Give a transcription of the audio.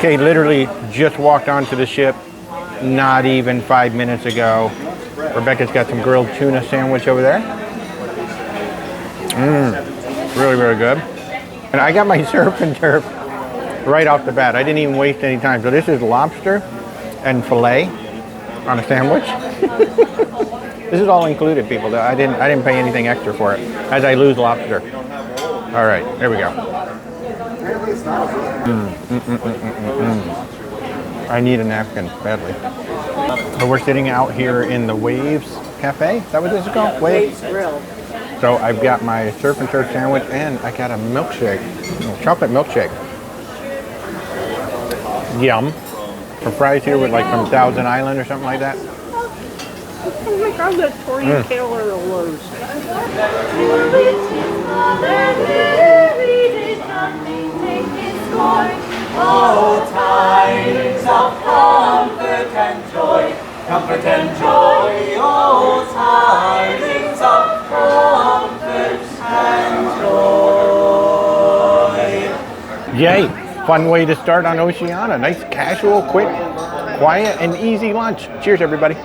Okay, literally just walked onto the ship not even 5 minutes ago. Rebecca's got some grilled tuna sandwich over there. Really, really good. And I got my surf and turf right off the bat. I didn't even waste any time. So this is lobster and filet on a sandwich. This is all included, people. I didn't pay anything extra for it, as I lose lobster. All right, there we go. I need a napkin badly. So we're sitting out here in the Waves Cafe. Is that what this is called? Waves Grill. So I've got my surf and turf sandwich and I got a milkshake, chocolate milkshake. Yum. For fries here with like from Thousand Island or something like that. Oh my God, that Tori Taylor Lowe's. Oh, tidings of comfort and joy, comfort and joy, oh, tidings of comfort and joy. Yay! Fun way to start on Oceania. Nice, casual, quick, quiet, and easy lunch. Cheers, everybody.